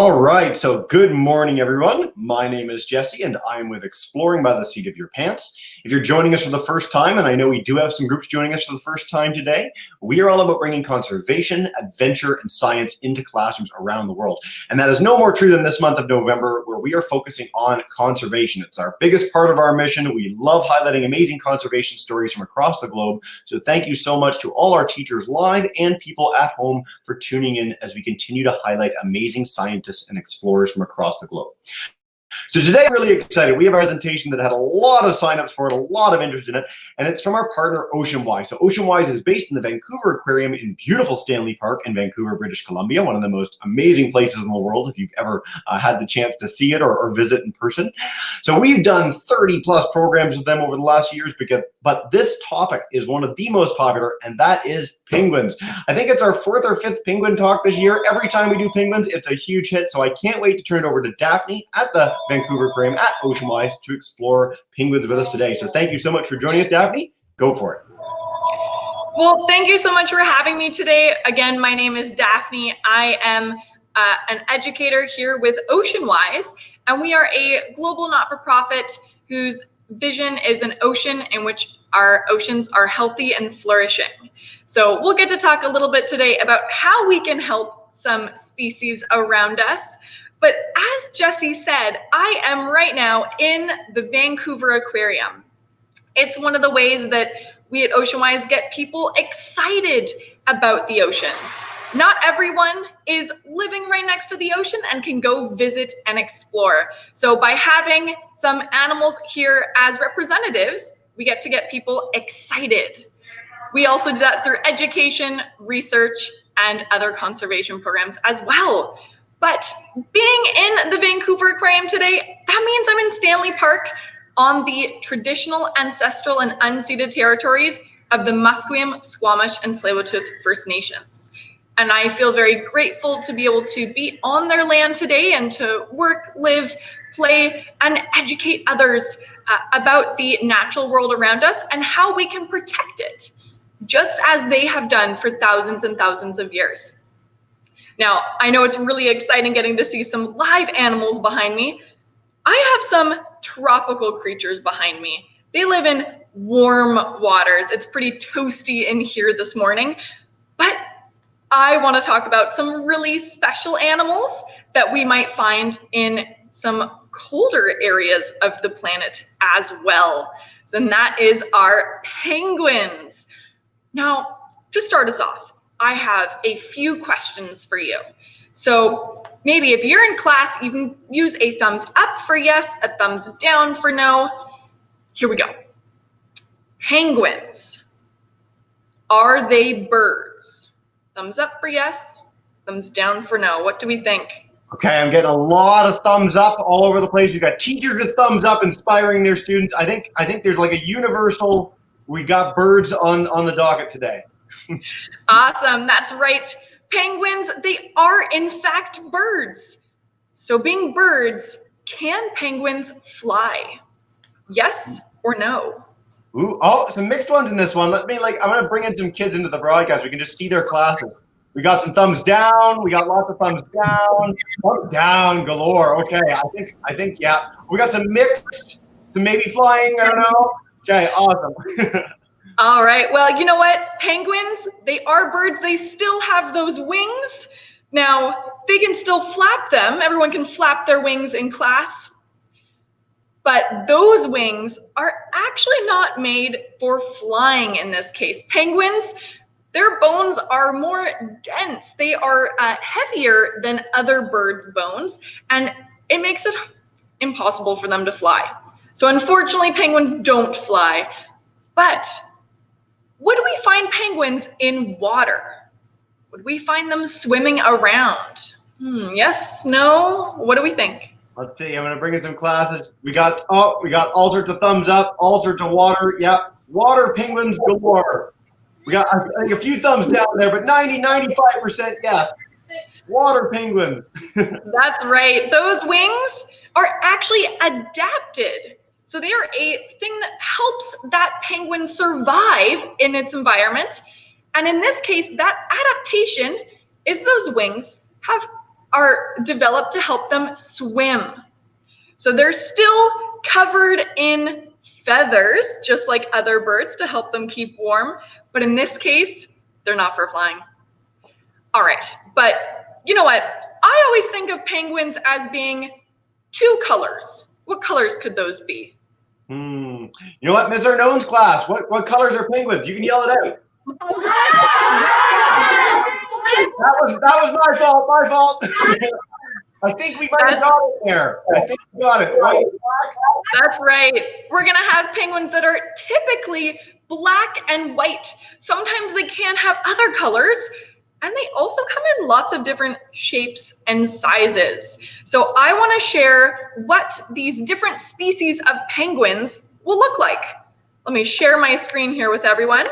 All right, so good morning, everyone. My name is Jesse, and I'm with Exploring by the Seat of Your Pants. If you're joining us for the first time, and I know we do have some groups joining us for the first time today, we are all about bringing conservation, adventure, and science into classrooms around the world. And that is no more true than this month of November, where we are focusing on conservation. It's our biggest part of our mission. We love highlighting amazing conservation stories from across the globe. So thank you so much to all our teachers live and people at home for tuning in as we continue to highlight amazing scientists and explorers from across the globe. So today I'm really excited. We have a presentation that had a lot of signups for it, a lot of interest in it, and it's from our partner Ocean Wise. So Ocean Wise is based in the Vancouver Aquarium in beautiful Stanley Park in Vancouver, British Columbia, one of the most amazing places in the world if you've ever had the chance to see it or visit in person. So we've done 30 plus programs with them over the last years, but this topic is one of the most popular, and that is penguins. I think it's our fourth or fifth penguin talk this year. Every time we do penguins, it's a huge hit. So I can't wait to turn it over to Daphne at the Vancouver Aquarium at Ocean Wise to explore penguins with us today. So thank you so much for joining us, Daphne. Go for it. Well, thank you so much for having me today. Again, my name is Daphne. I am an educator here with Ocean Wise, and we are a global not-for-profit whose vision is an ocean in which our oceans are healthy and flourishing. So we'll get to talk a little bit today about how we can help some species around us. But as Jesse said, I am right now in the Vancouver Aquarium. It's one of the ways that we at Ocean Wise get people excited about the ocean. Not everyone is living right next to the ocean and can go visit and explore. So by having some animals here as representatives, we get to get people excited. We also do that through education, research, and other conservation programs as well. But being in the Vancouver Aquarium today, that means I'm in Stanley Park on the traditional, ancestral, and unceded territories of the Musqueam, Squamish, and Tsleil-Waututh First Nations. And I feel very grateful to be able to be on their land today and to work, live, play, and educate others about the natural world around us and how we can protect it, just as they have done for thousands and thousands of years. Now, I know it's really exciting getting to see some live animals behind me. I have some tropical creatures behind me. They live in warm waters. It's pretty toasty in here this morning, but I want to talk about some really special animals that we might find in some colder areas of the planet as well. And that is our penguins. Now, to start us off, I have a few questions for you. So maybe if you're in class, you can use a thumbs up for yes, a thumbs down for no. Here we go. Penguins, are they birds? Thumbs up for yes, thumbs down for no. What do we think? Okay, I'm getting a lot of thumbs up all over the place. We've got teachers with thumbs up inspiring their students. I think there's like a universal, we got birds on the docket today. Awesome, that's right. Penguins, they are in fact birds. So being birds, can penguins fly? Yes or no? Ooh, oh, some mixed ones in this one. I'm gonna bring in some kids into the broadcast. We can just see their classes. We got some thumbs down. We got lots of thumbs down. Thumbs down galore. Okay, I think yeah. We got some mixed, some maybe flying. I don't know. Okay, awesome. All right, well, you know what? Penguins, they are birds. They still have those wings. Now, they can still flap them. Everyone can flap their wings in class. But those wings are actually not made for flying in this case. Penguins, their bones are more dense. They are heavier than other birds' bones, and it makes it impossible for them to fly. So unfortunately, penguins don't fly. But would we find penguins in water? Would we find them swimming around? Yes, no, what do we think? Let's see, I'm gonna bring in some classes. We got all sorts of thumbs up, all sorts of water. Yep, water penguins galore. We got I think a few thumbs down there, but 95% yes. Water penguins. That's right, those wings are actually adapted. So they are a thing that helps that penguin survive in its environment. And in this case, that adaptation is those wings have are developed to help them swim. So they're still covered in feathers, just like other birds, to help them keep warm. But in this case, they're not for flying. All right, but you know what? I always think of penguins as being two colors. What colors could those be? You know what, Ms. Arnone's class, what colors are penguins? You can yell it out. That was my fault. I think we might have got it there. I think we got it. Right? That's right. We're gonna have penguins that are typically black and white. Sometimes they can have other colors, and they also come in lots of different shapes and sizes. So I want to share what these different species of penguins will look like. Let me share my screen here with everyone.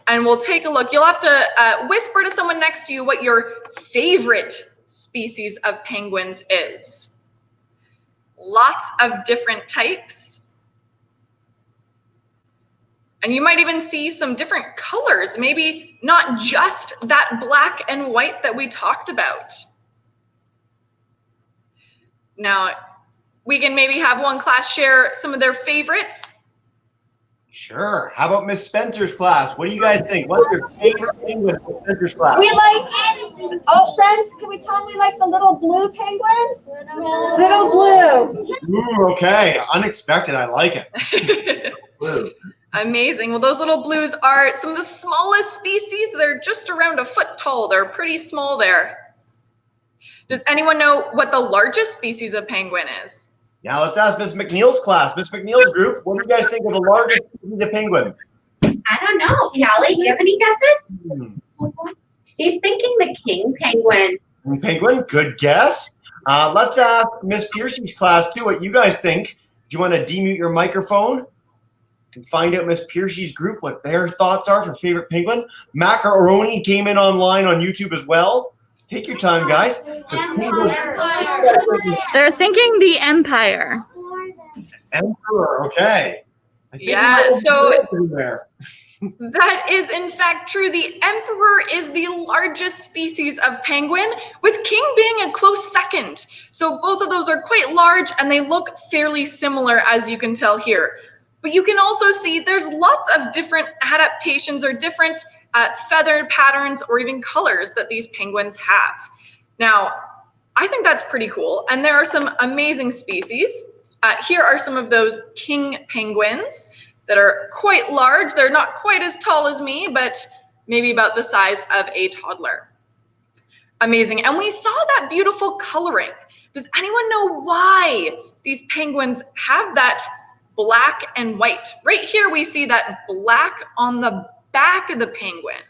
And we'll take a look. You'll have to whisper to someone next to you what your favorite species of penguins is. Lots of different types. And you might even see some different colors, maybe not just that black and white that we talked about. Now, we can maybe have one class share some of their favorites. Sure. How about Miss Spencer's class? What do you guys think? What's your favorite penguin in Miss Spencer's class? We like, oh, friends, can we tell them we like the little blue penguin? Little blue. Ooh, okay. Unexpected. I like it. Blue. Amazing. Well, those little blues are some of the smallest species. They're just around a foot tall. They're pretty small there. Does anyone know what the largest species of penguin is? Now let's ask Miss McNeil's class. Miss McNeil's group, what do you guys think of the largest species of penguin? I don't know. Callie, do you have any guesses? She's thinking the king penguin. Penguin, good guess. Let's ask Miss Piercy's class too, what you guys think. Do you want to demute your microphone? And find out Miss Piercy's group what their thoughts are for favorite penguin. Macaroni came in online on YouTube as well. Take your time, guys. They're thinking the Empire. Emperor, okay. Yeah, so that is in fact true. The emperor is the largest species of penguin, with king being a close second. So both of those are quite large and they look fairly similar, as you can tell here. But you can also see there's lots of different adaptations or different feathered patterns or even colors that these penguins have. Now, I think that's pretty cool. And there are some amazing species. Here are some of those king penguins that are quite large. They're not quite as tall as me, but maybe about the size of a toddler. Amazing. And we saw that beautiful coloring. Does anyone know why these penguins have that black and white? Right here we see that black on the back of the penguin.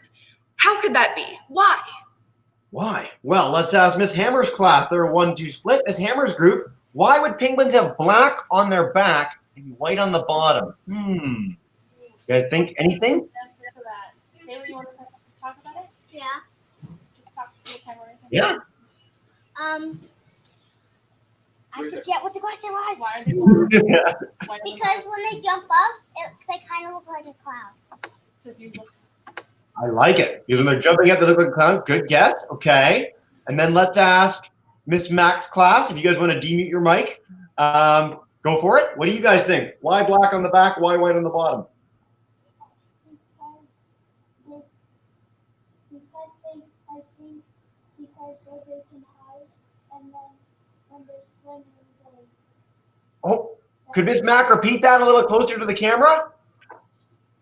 How could that be? Why? Why? Well, let's ask Miss Hammer's class. They're a 1-2 split. Miss Hammer's group, why would penguins have black on their back and white on the bottom? You guys think anything? Haley, you want to talk about it? Yeah. Just talk to the camera. Yeah. I forget what the question was. Why are they blue? Because when they jump up, they kind of look like a cloud. So if you look, I like it. Because when they're jumping up, they look like a clown. Good guess. Okay. And then let's ask Miss Mac's class. If you guys want to demute your mic, go for it. What do you guys think? Why black on the back? Why white on the bottom? Because so they can hide, and then when they're swimming, Oh, could Miss Mac repeat that a little closer to the camera?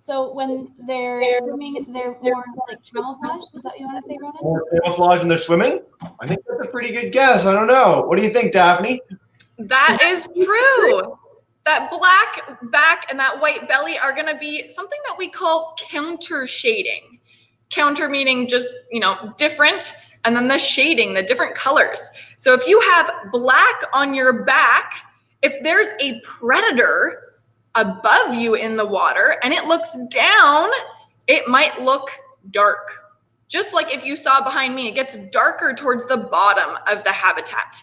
so when they're swimming, they're more like camouflage. Is that what you want to say, Ronan? More camouflage when they're swimming? I think that's a pretty good guess. I don't know. What do you think, Daphne? That is true. That black back and that white belly are going to be something that we call counter shading. Counter meaning just, different, and then the shading, the different colors. So if you have black on your back, if there's a predator above you in the water and it looks down, it might look dark. Just like if you saw behind me, it gets darker towards the bottom of the habitat.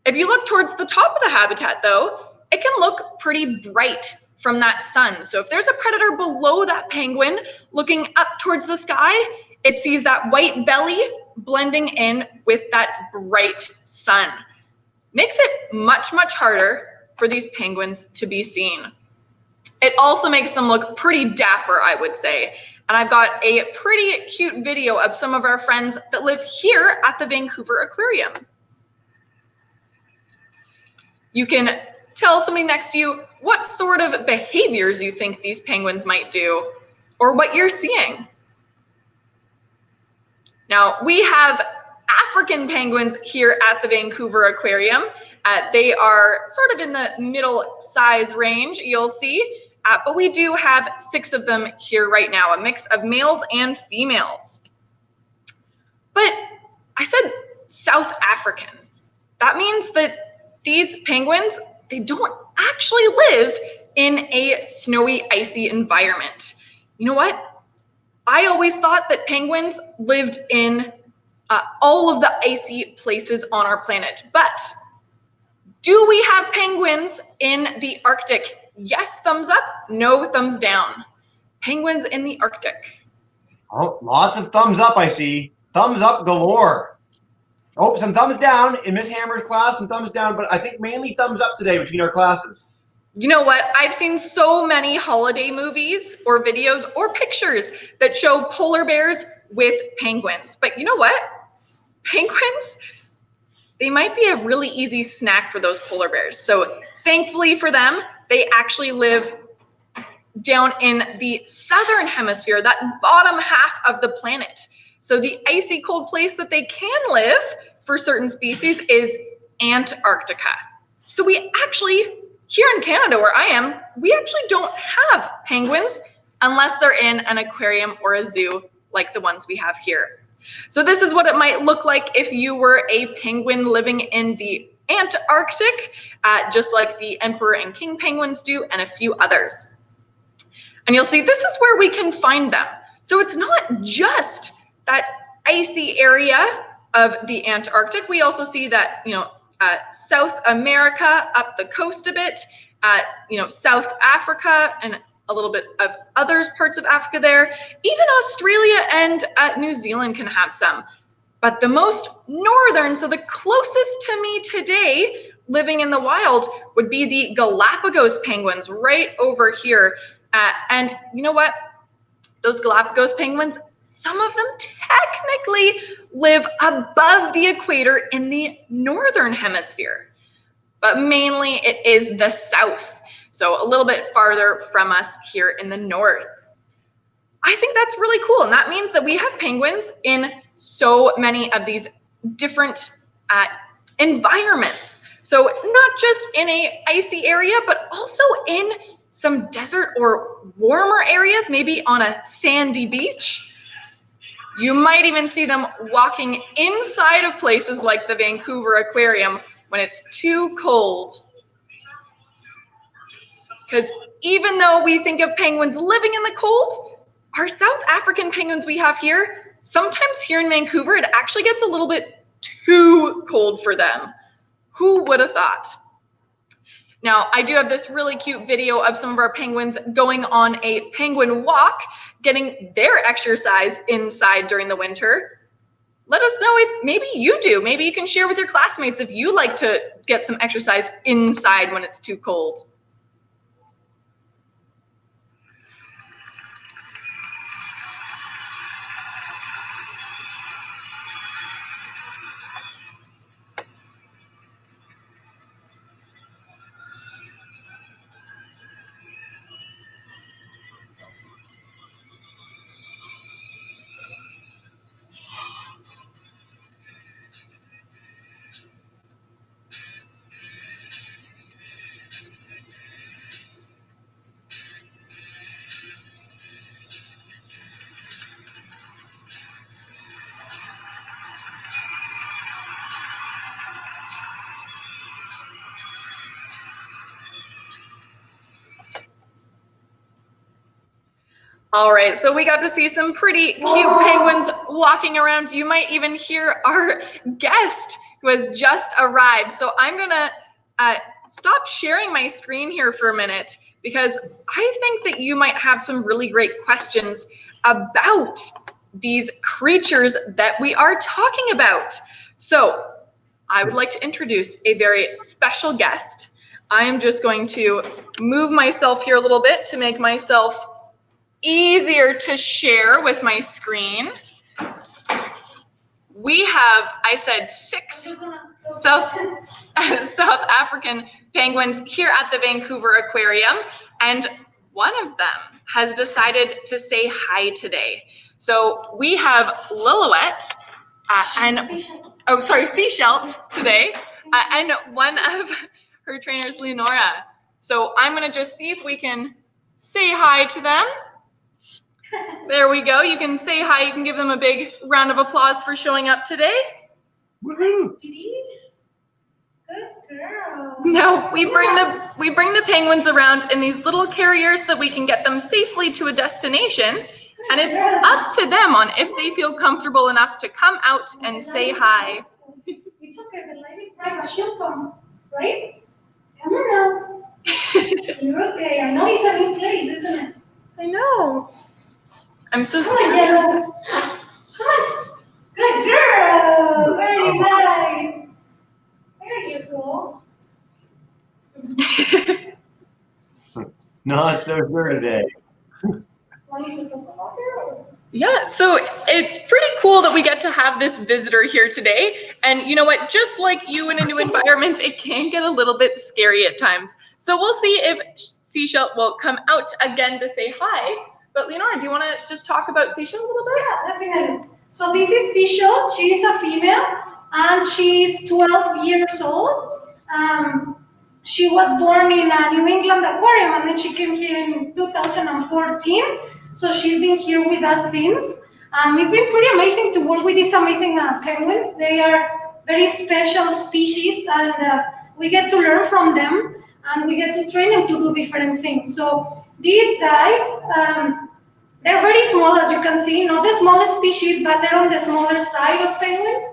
If you look towards the top of the habitat though, it can look pretty bright from that sun. So if there's a predator below that penguin looking up towards the sky, it sees that white belly blending in with that bright sun. Makes it much, much harder for these penguins to be seen. It also makes them look pretty dapper, I would say. And I've got a pretty cute video of some of our friends that live here at the Vancouver Aquarium. You can tell somebody next to you what sort of behaviors you think these penguins might do or what you're seeing. Now, we have African penguins here at the Vancouver Aquarium. They are sort of in the middle size range, you'll see. But we do have 6 of them here right now, a mix of males and females. But I said South African. That means that these penguins, they don't actually live in a snowy, icy environment. You know what? I always thought that penguins lived in all of the icy places on our planet. But do we have penguins in the Arctic? Yes, thumbs up. No, thumbs down. Penguins in the Arctic. Oh, lots of thumbs up, I see. Thumbs up galore. Oh, some thumbs down in Miss Hammer's class, some thumbs down, but I think mainly thumbs up today between our classes. You know what? I've seen so many holiday movies or videos or pictures that show polar bears with penguins. But you know what? Penguins, they might be a really easy snack for those polar bears. So thankfully for them, they actually live down in the southern hemisphere, that bottom half of the planet. So the icy cold place that they can live for certain species is Antarctica. So we actually, here in Canada where I am, we actually don't have penguins unless they're in an aquarium or a zoo like the ones we have here. So this is what it might look like if you were a penguin living in the Antarctic, just like the emperor and king penguins do, and a few others. And you'll see this is where we can find them. So it's not just that icy area of the Antarctic. We also see that, South America up the coast a bit, South Africa and a little bit of other parts of Africa there. Even Australia and New Zealand can have some. But the most northern, so the closest to me today living in the wild would be the Galapagos penguins right over here. And you know what? Those Galapagos penguins, some of them technically live above the equator in the northern hemisphere, but mainly it is the south. So a little bit farther from us here in the north. I think that's really cool. And that means that we have penguins in so many of these different environments. So not just in a icy area, but also in some desert or warmer areas, maybe on a sandy beach. You might even see them walking inside of places like the Vancouver Aquarium when it's too cold. Because even though we think of penguins living in the cold, our South African penguins we have here, sometimes here in Vancouver, it actually gets a little bit too cold for them. Who would have thought? Now, I do have this really cute video of some of our penguins going on a penguin walk, getting their exercise inside during the winter. Let us know if maybe you do. Maybe you can share with your classmates if you like to get some exercise inside when it's too cold. All right, so we got to see some pretty cute penguins walking around. You might even hear our guest who has just arrived. So I'm gonna stop sharing my screen here for a minute because I think that you might have some really great questions about these creatures that we are talking about. So I would like to introduce a very special guest. I am just going to move myself here a little bit to make myself easier to share with my screen. We have, I said, 6 South African penguins here at the Vancouver Aquarium, and one of them has decided to say hi today. So we have Lillowet Seashells today, and one of her trainers, Leonora. So I'm gonna just see if we can say hi to them. There we go. You can say hi. You can give them a big round of applause for showing up today. Woohoo! Good girl. Now we bring the penguins around in these little carriers so that we can get them safely to a destination, and it's up to them on if they feel comfortable enough to come out and say hi. It's okay, the light is bright, but she'll come, right? Come on now. You're okay. I know it's a new place, isn't it? I know. I'm so Come on, scared. Jello. Come on. Good girl. Very nice. There you go. Not so sure today. Want me to talk about her? Yeah, so it's pretty cool that we get to have this visitor here today. And you know what, just like you in a new environment, it can get a little bit scary at times. So we'll see if Seashell will come out again to say hi. But Leonora, do you want to just talk about Seashell a little bit? Yeah, definitely. So this is Seashell. She is a female, and she's 12 years old. She was born in a New England aquarium, and then she came here in 2014. So she's been here with us since. It's been pretty amazing to work with these amazing penguins. They are very special species, and we get to learn from them, and we get to train them to do different things. So these guys, they're very small, as you can see, not the smallest species, but they're on the smaller side of penguins.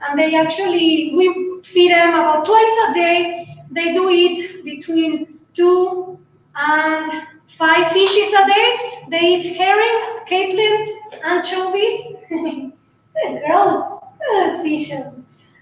And they actually, we feed them about twice a day. They do eat between 2 and 5 fishes a day. They eat herring, caitlin, anchovies. Good girl, good Seashell.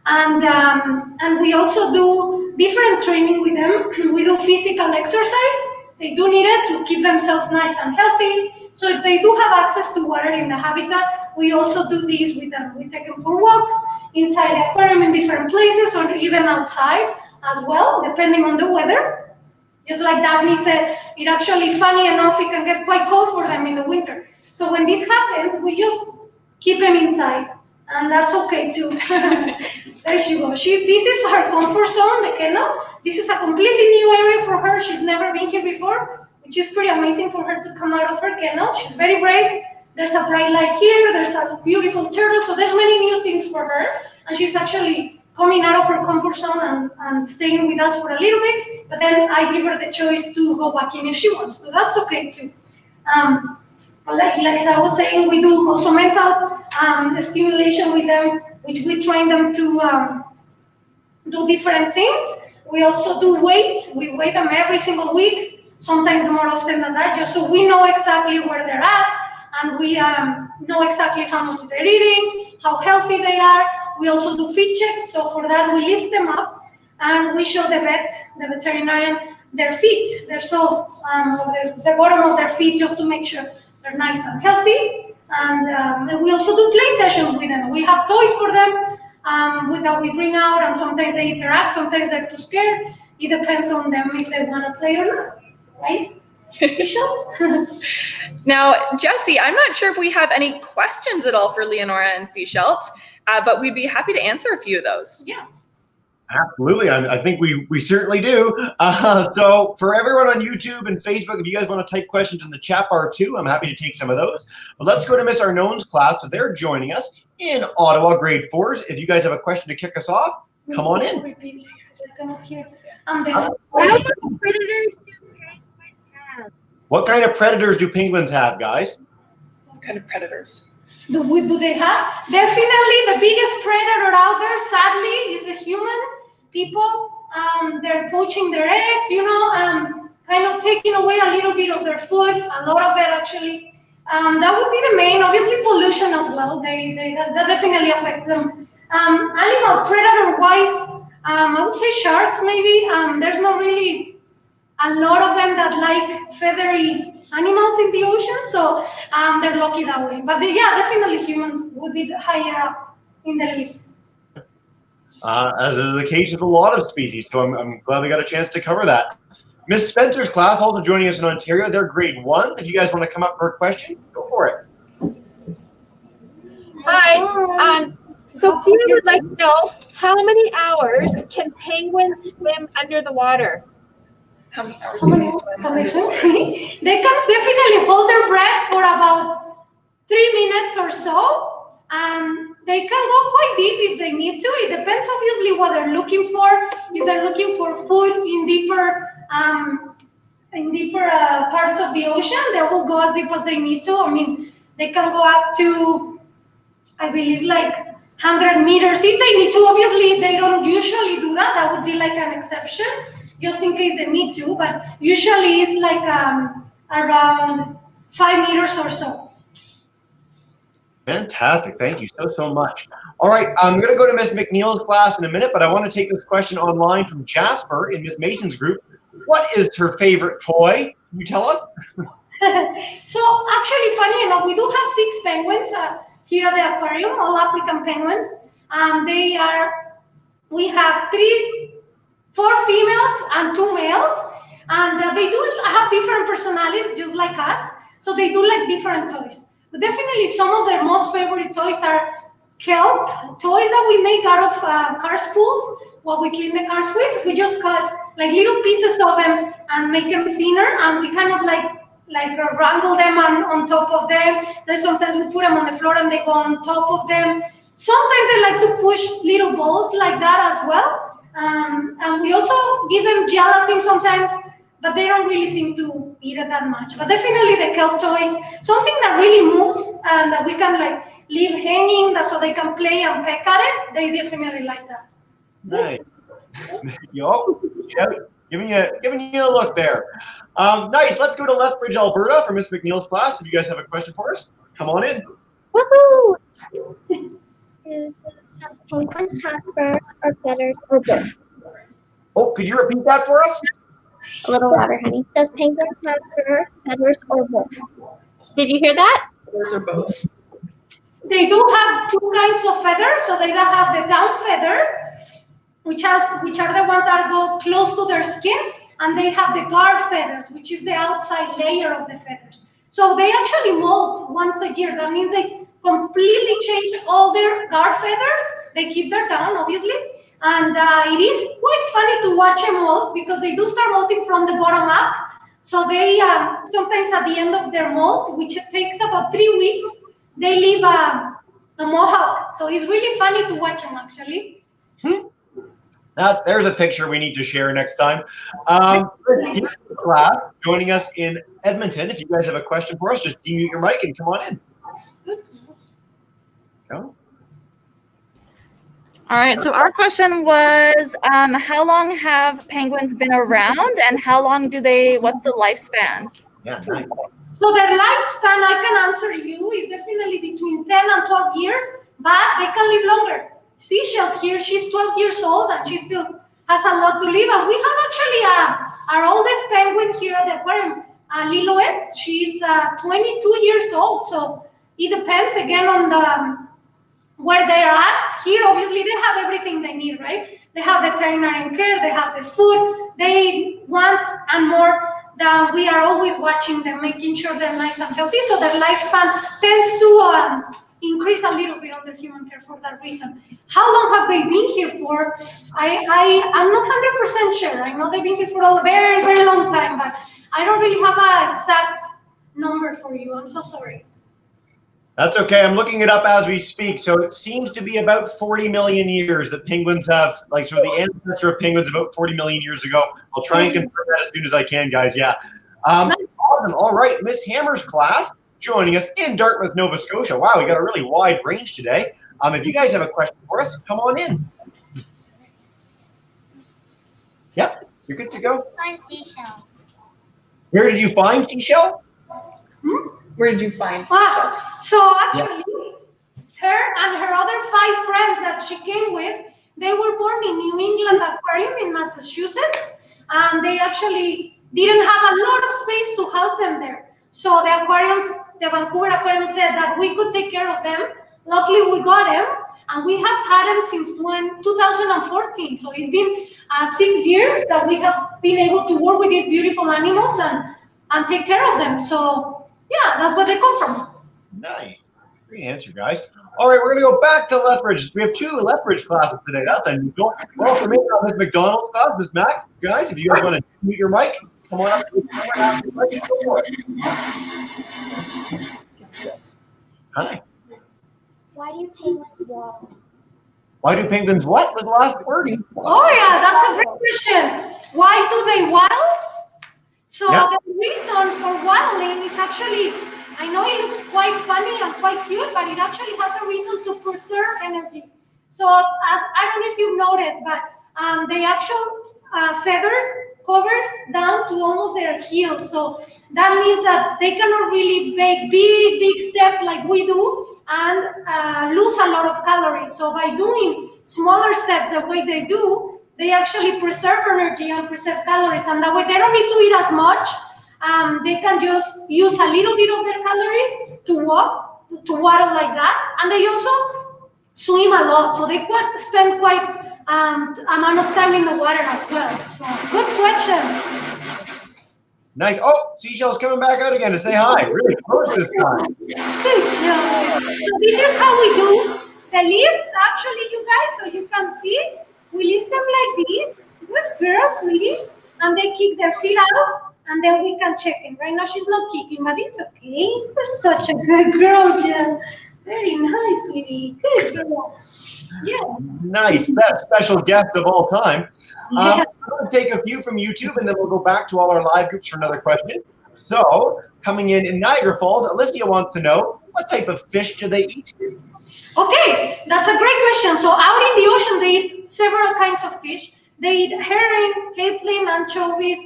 And we also do different training with them. We do physical exercise. They do need it to keep themselves nice and healthy. So if they do have access to water in the habitat, we also do this with them. We take them for walks inside the aquarium in different places, or even outside as well, depending on the weather. Just like Daphne said, it actually, funny enough, it can get quite cold for them in the winter. So when this happens, we just keep them inside, and that's okay too. There she goes. This is her comfort zone, the kennel. This is a completely new area for her. She's never been here before, which is pretty amazing for her to come out of her kennel. She's very brave. There's a bright light here. There's a beautiful turtle. So there's many new things for her, and she's actually coming out of her comfort zone and staying with us for a little bit, but then I give her the choice to go back in if she wants to. That's okay too. Like I was saying, we do also mental stimulation with them, which we train them to do different things. We also do weights. We weigh them every single week, sometimes more often than that, just so we know exactly where they're at, and we know exactly how much they're eating, how healthy they are. We also do feed checks, so for that we lift them up and we show the veterinarian, their feet, their sole, the bottom of their feet, just to make sure they're nice and healthy. And we also do play sessions with them. We have toys for them that we bring out, and sometimes they interact, sometimes they're too scared. It depends on them if they want to play or not, right? Now, Jessie, I'm not sure if we have any questions at all for Leonora and Seashell, but we'd be happy to answer a few of those. Yeah. Absolutely, I think we certainly do. So for everyone on YouTube and Facebook, if you guys want to type questions in the chat bar too, I'm happy to take some of those. But let's go to Miss Arnone's class. So they're joining us in Ottawa, grade 4s. If you guys have a question to kick us off, come on in. What kind of predators do penguins have, guys? What kind of predators? Do they have? Definitely the biggest predator out there, sadly, is the human. People, they're poaching their eggs, kind of taking away a little bit of their food, a lot of it actually. That would be the main. Obviously, pollution as well. That definitely affects them. Animal predator wise, I would say sharks maybe. There's not really a lot of them that like feathery animals in the ocean, so they're lucky that way. But yeah, definitely humans would be higher up in the list. As is the case with a lot of species, so I'm glad we got a chance to cover that. Miss Spencer's class also joining us in Ontario. They're grade 1. If you guys want to come up for a question, go for it. Hi. Sophia would like to know, how many hours can penguins swim under the water? How many hours How can many they swim? can they swim? They can definitely hold their breath for about 3 minutes or so. They can go quite deep if they need to. It depends obviously what they're looking for. If they're looking for food in deeper parts of the ocean, they will go as deep as they need to. I mean, they can go up to, I believe, like 100 meters if they need to. Obviously, they don't usually do that. That would be like an exception, just in case they need to. But usually it's like around 5 meters or so. Fantastic. Thank you so much. All right, I'm going to go to Miss McNeil's class in a minute, but I want to take this question online from Jasper in Miss Mason's group. What is her favorite toy? Can you tell us? So actually, funny enough, we do have 6 penguins here at the aquarium, all African penguins. We have 4 females and 2 males, and they do have different personalities, just like us. So they do like different toys. But definitely, some of their most favorite toys are kelp toys that we make out of car spools. What we clean the cars with, we just cut like little pieces of them and make them thinner, and we kind of like wrangle them on top of them. Then sometimes we put them on the floor and they go on top of them. Sometimes they like to push little balls like that as well. And we also give them gelatin sometimes, but they don't really seem to eat it that much. But definitely the kelp toys, something that really moves and that we can like leave hanging so they can play and peck at it, they definitely like that. Nice. Yo, yeah, giving you a look there. Nice. Let's go to Lethbridge, Alberta for Miss McNeil's class. If you guys have a question for us, come on in. Woohoo! Have penguins have fur or feathers or both? Oh, could you repeat that for us? A little louder, honey. Does penguins have fur, feathers, or both? Did you hear that? Those are both. They do have 2 kinds of feathers. So they have the down feathers, which are the ones that go close to their skin, and they have the guard feathers, which is the outside layer of the feathers. So they actually molt once a year. That means they completely change all their guard feathers. They keep their down, obviously. And it is quite funny to watch them molt because they do start molting from the bottom up. So they sometimes at the end of their molt, which takes about 3 weeks, they leave a mohawk. So it's really funny to watch them actually. There's a picture we need to share next time. Class joining us in Edmonton. If you guys have a question for us, just mute your mic and come on in. Go. All right, so our question was, how long have penguins been around and how long what's the lifespan? Yeah, nice. So their lifespan, I can answer you, is definitely between 10 and 12 years, but they can live longer. Seashell here, she's 12 years old and she still has a lot to live. And we have actually our oldest penguin here at the aquarium, Liloet. She's 22 years old. So it depends again on where they're at. Here, obviously, they have everything they need, right? They have veterinary care, they have the food, they want and more than we are always watching them, making sure they're nice and healthy. So their lifespan tends to increase a little bit under human care for that reason. How long have they been here for? I'm not 100% sure. I know they've been here for a very, very long time, but I don't really have an exact number for you. I'm so sorry. That's okay. I'm looking it up as we speak. So it seems to be about 40 million years that penguins have, so the ancestor of penguins about 40 million years ago. I'll try and confirm that as soon as I can, guys. Yeah. Awesome. All right. Miss Hammer's class joining us in Dartmouth, Nova Scotia. Wow, we got a really wide range today. If you guys have a question for us, come on in. Yep, you're good to go. Find Seashell. Where did you find Seashell? Where did you find Wow. Seashells? So actually, her and her other 5 friends that she came with, they were born in New England Aquarium in Massachusetts, and they actually didn't have a lot of space to house them there. So the Vancouver Aquarium said that we could take care of them. Luckily, we got them, and we have had them since 2014. So it's been 6 years that we have been able to work with these beautiful animals and take care of them. So yeah, that's where they come from. Nice. Great answer, guys. All right, we're going to go back to Lethbridge. We have 2 Lethbridge classes today. That's unusual. Welcome in on Miss McDonald's class, Miss Max. Guys, if you guys want to mute your mic, come on up to the camera and ask your question. Go for it. Yes. Hi. Why do penguins waddle? Why do penguins what was the last word? Oh yeah, that's a great question. Why do they waddle? So Yeah. the reason for waddling is actually, I know it looks quite funny and quite cute, but it actually has a reason to preserve energy. So as I don't know if you've noticed, but the actual feathers covers down to almost their heels. So that means that they cannot really make big steps like we do and lose a lot of calories. So by doing smaller steps the way they do, they actually preserve energy and preserve calories, and that way they don't need to eat as much. They can just use a little bit of their calories to waddle like that, and they also swim a lot, so they spend quite amount of time in the water as well. So good question. Nice. Oh, Seashell's coming back out again to say hi. Really close this time. Good job. So this is how we do the lift, actually, you guys, so you can see. We lift them like this. Good girl, sweetie. And they kick their feet out, and then we can check in. Right now she's not kicking, but it's okay. You're such a good girl, Jen. Very nice, sweetie. Good girl. Yeah. Nice. Best special guest of all time. Yeah. I'm going to take a few from YouTube, and then we'll go back to all our live groups for another question. So, coming in Niagara Falls, Alicia wants to know, what type of fish do they eat? Okay, that's a great question. So out in the ocean, they eat several kinds of fish. They eat herring, capelin, anchovies,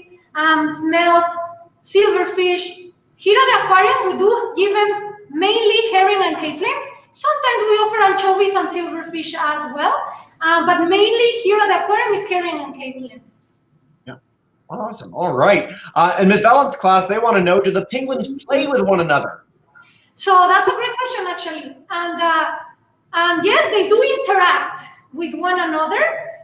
smelt, silverfish. Here at the aquarium, we do give them mainly herring and capelin. Sometimes we offer anchovies and silverfish as well, but mainly here at the aquarium is herring and capelin. Yeah, awesome. All right. In Miss Valent's class, they want to know, do the penguins play with one another? So that's a great question, actually. And yes, they do interact with one another,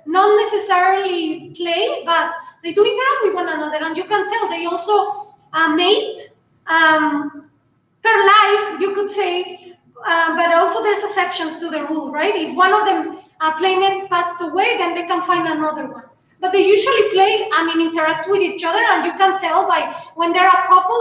not necessarily play, but they do interact with one another. And you can tell they also mate per life, you could say, but also there's exceptions to the rule, right? If one of them playmates passed away, then they can find another one. But they usually play, interact with each other, and you can tell by when they're a couple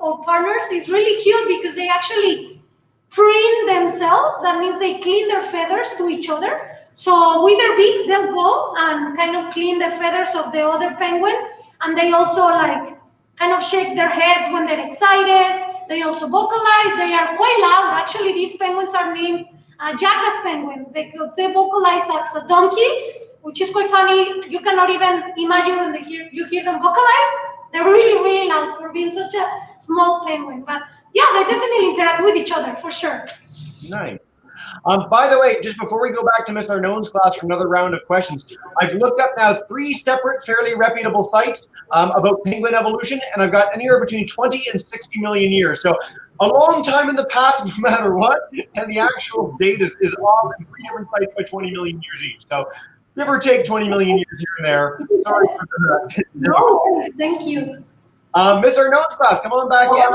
or partners, it's really cute because they actually preen themselves. That means they clean their feathers to each other. So with their beaks, they'll go and kind of clean the feathers of the other penguin, and they also like kind of shake their heads when they're excited. They also vocalize. They are quite loud. Actually, these penguins are named jackass penguins because they vocalize as a donkey, which is quite funny. You cannot even imagine when you hear them vocalize. They're really loud for being such a small penguin. But yeah, they definitely interact with each other for sure. Nice. By the way, just before we go back to Miss Arnone's class for another round of questions, I've looked up now 3 separate, fairly reputable sites about penguin evolution, and I've got anywhere between 20 and 60 million years. So a long time in the past, no matter what, and the actual date is off in 3 different sites by 20 million years each. So give or take 20 million years here and there. Sorry for that. No, thank you. Miss Arnone's class, come on back in.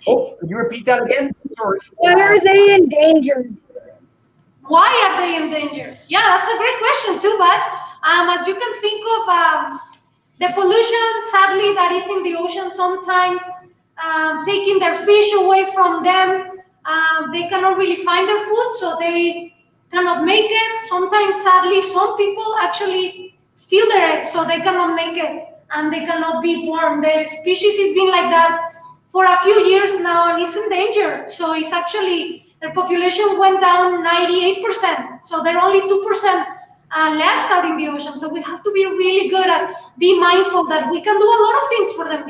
Oh, could you repeat that again? Sorry. Why are they endangered? Why are they endangered? Yeah, that's a great question too, but as you can think of the pollution, sadly, that is in the ocean sometimes, taking their fish away from them, they cannot really find their food, so they cannot make it. Sometimes, sadly, some people actually steal their eggs, so they cannot make it, and they cannot be born. The species has been like that for a few years now, and it's endangered. So it's actually, their population went down 98%. So they're only 2% left out in the ocean. So we have to be really good at be mindful that we can do a lot of things for them,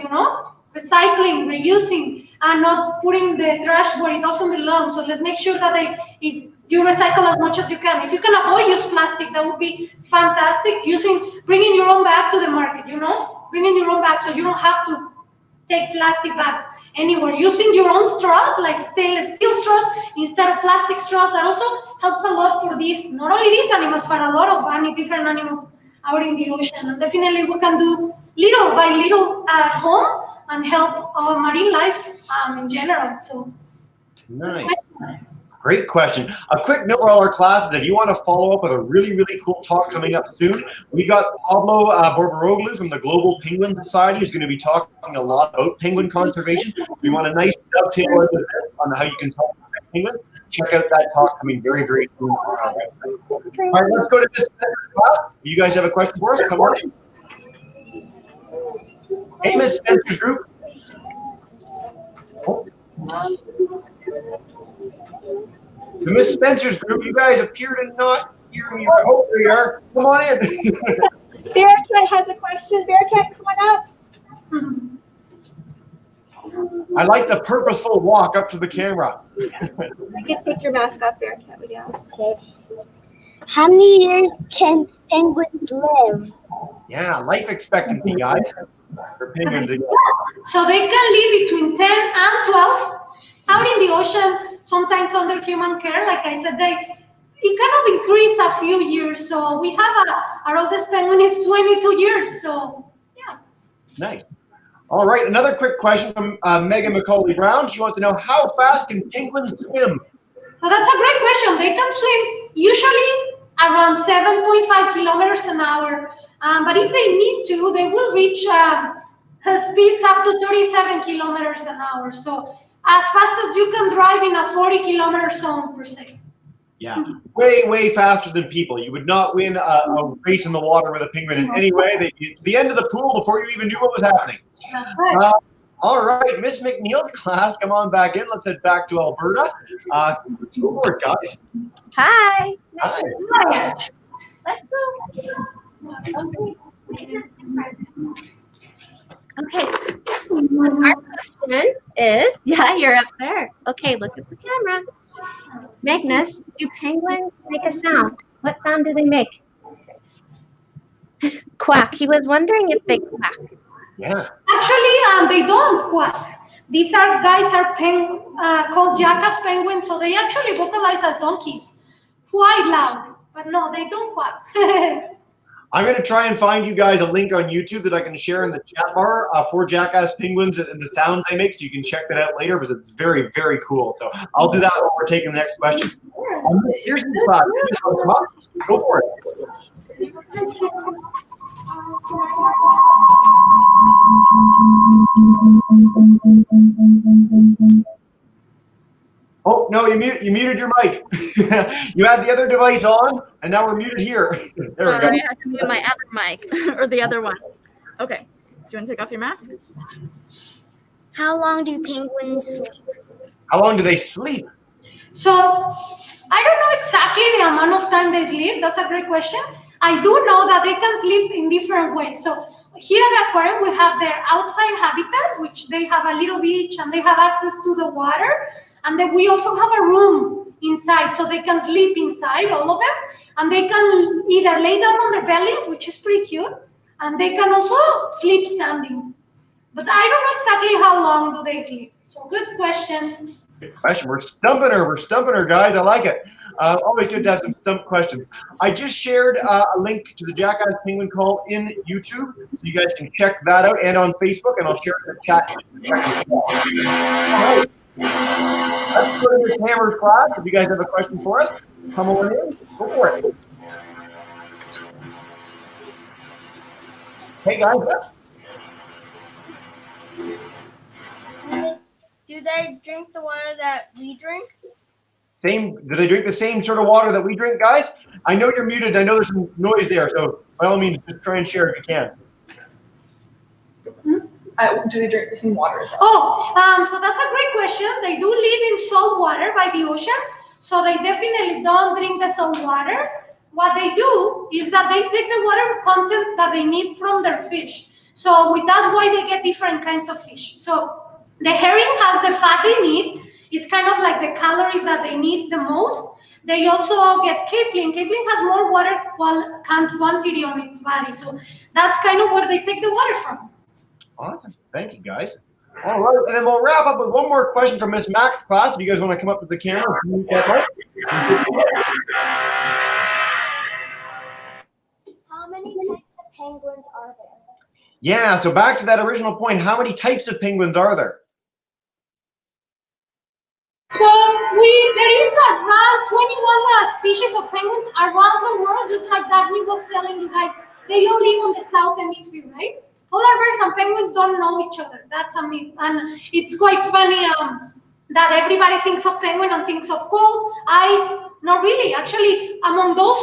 recycling, reusing, and not putting the trash where it doesn't belong. So let's make sure that you recycle as much as you can. If you can avoid use plastic, that would be fantastic. Bringing your own bag to the market, bringing your own bag so you don't have to take plastic bags anywhere. Using your own straws, like stainless steel straws instead of plastic straws, that also helps a lot for not only these animals, but a lot of different animals out in the ocean. And definitely we can do little by little at home and help our marine life in general. So nice. Great question. A quick note for all our classes, if you want to follow up with a really, really cool talk coming up soon, we got Pablo Borboroglu from the Global Penguin Society who's going to be talking a lot about penguin conservation. We want a nice dovetail into this on how you can talk about penguins. Check out that talk coming very, very soon on our website. All right, let's go to this class. You guys have a question for us? Come on in. Hey, Miss Spencer's group. Oh. To Miss Spencer's group, you guys appear to not hear me. I hope they are. Come on in. Bearcat has a question. Bearcat, come on up. I like the purposeful walk up to the camera. You can take your mask off, Bearcat. Okay. How many years can penguins live? Yeah, life expectancy, guys. For penguins. So they can live between 10 and 12 out in the ocean, sometimes under human care. Like I said, it kind of increase a few years. So we have our oldest penguin is 22 years. So yeah. Nice. All right, another quick question from Megan McCauley Brown. She wants to know, how fast can penguins swim? So that's a great question. They can swim usually around 7.5 kilometers an hour. But if they need to, they will reach speeds up to 37 kilometers an hour. So as fast as you can drive in a 40-kilometer zone per second. Yeah, way, way faster than people. You would not win a race in the water with a penguin in any way. The end of the pool before you even knew what was happening. All right, Miss McNeil's class, come on back in. Let's head back to Alberta. Go for it, guys. Hi. Hi. Let's go. Okay. So our question is, yeah, you're up there. Okay, look at the camera. Magnus, do penguins make a sound? What sound do they make? Quack. He was wondering if they quack. Yeah. Actually, they don't quack. These guys are called jackass penguins, so they actually vocalize as donkeys, quite loud. But no, they don't quack. I'm going to try and find you guys a link on YouTube that I can share in the chat bar for jackass penguins and the sounds they make, so you can check that out later because it's very, very cool. So I'll do that while we're taking the next question. Here's the class. Go for it. Oh, no, you muted your mic. You had the other device on, and now we're muted here. Sorry, I had to mute my other mic, or the other one. Okay. Do you want to take off your mask? How long do penguins sleep? How long do they sleep? So I don't know exactly the amount of time they sleep. That's a great question. I do know that they can sleep in different ways. So here at the aquarium, we have their outside habitat, which they have a little beach and they have access to the water. And then we also have a room inside, so they can sleep inside, all of them. And they can either lay down on their bellies, which is pretty cute, and they can also sleep standing. But I don't know exactly how long do they sleep. So good question. Good question. We're stumping her. We're stumping her, guys. I like it. Always good to have some stump questions. I just shared a link to the Jackass Penguin Call in YouTube, so you guys can check that out, and on Facebook, and I'll share it in the chat. All right. Let's go to the Hammer's class. If you guys have a question for us, come on in. Go for it. Hey, guys. Do they drink the water that we drink? Do they drink the same sort of water that we drink, guys? I know you're muted. I know there's some noise there, so by all means, just try and share if you can. Do they drink the same water as us? So that's a great question. They do live in salt water by the ocean, so they definitely don't drink the salt water. what they do is that they take the water content that they need from their fish. So that's why they get different kinds of fish. So the herring has the fat they need. It's kind of like the calories that they need the most. They also get capelin. Capelin has more water quantity on its body. So that's kind of where they take the water from. Awesome. Thank you, guys. All right, and then we'll wrap up with one more question from Miss Mac's class. If you guys want to come up to the camera. How many types of penguins are there? Yeah, so back to that original point, how many types of penguins are there? So there is around 21 species of penguins around the world, just like Daphne was telling you guys. They all live on the south hemisphere, right? Polar bears and penguins don't know each other. That's a myth. And it's quite funny that everybody thinks of penguin and thinks of cold, ice. Not really. Actually, among those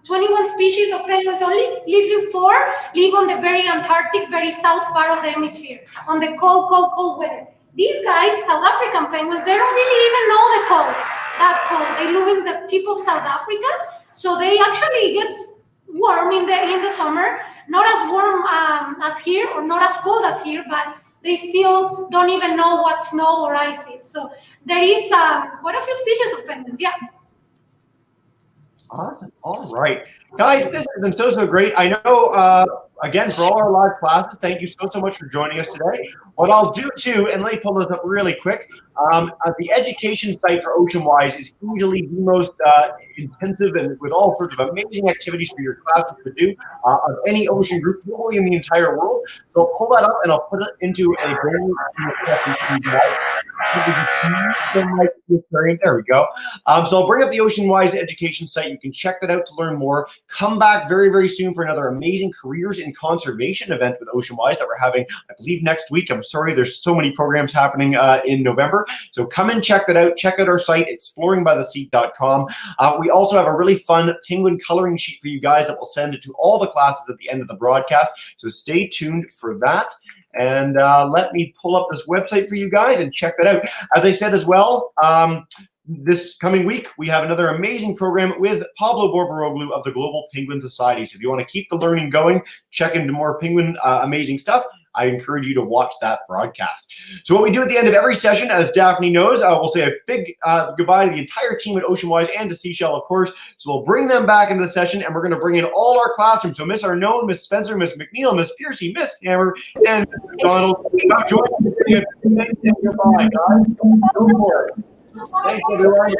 21 species of penguins, only 4 live on the very Antarctic, very south part of the hemisphere, on the cold weather. These guys, South African penguins, they don't really even know the cold, that cold. They live in the tip of South Africa, so they actually get warm in the summer. Not as warm as here, or not as cold as here, but they still don't even know what snow or ice is. So there is quite a few species of penguins, yeah. Awesome. All right. Guys, this has been so great. I know, again, for all our live classes, thank you so much for joining us today. What I'll do too, and let me pull this up really quick, the education site for Ocean Wise is usually the most intensive and with all sorts of amazing activities for your classes to do of any ocean group, probably in the entire world. So I'll pull that up and I'll put it into a brand new there we go. So I'll bring up the Ocean Wise education site. You can check that out to learn more. Come back very soon for another amazing careers in conservation event with Ocean Wise that we're having, I believe, next week. I'm sorry, there's so many programs happening in November. So come and check that out. Check out our site, exploringbytheseat.com. We also have a really fun penguin coloring sheet for you guys that we'll send to all the classes at the end of the broadcast. So stay tuned for that. And let me pull up this website for you guys and check that out. As I said as well, this coming week, we have another amazing program with Pablo Borboroglu of the Global Penguin Society. So if you want to keep the learning going, check into more penguin amazing stuff, I encourage you to watch that broadcast. So what we do at the end of every session, as Daphne knows, we'll say a big goodbye to the entire team at Ocean Wise and to Seashell, of course. So we'll bring them back into the session, and we're going to bring in all our classrooms. So Miss Arnone, Miss Spencer, Miss McNeil, Miss Piercy, Miss Hammer, and Mr. McDonald. Join us. Goodbye, guys. Go for it. Thanks, everyone.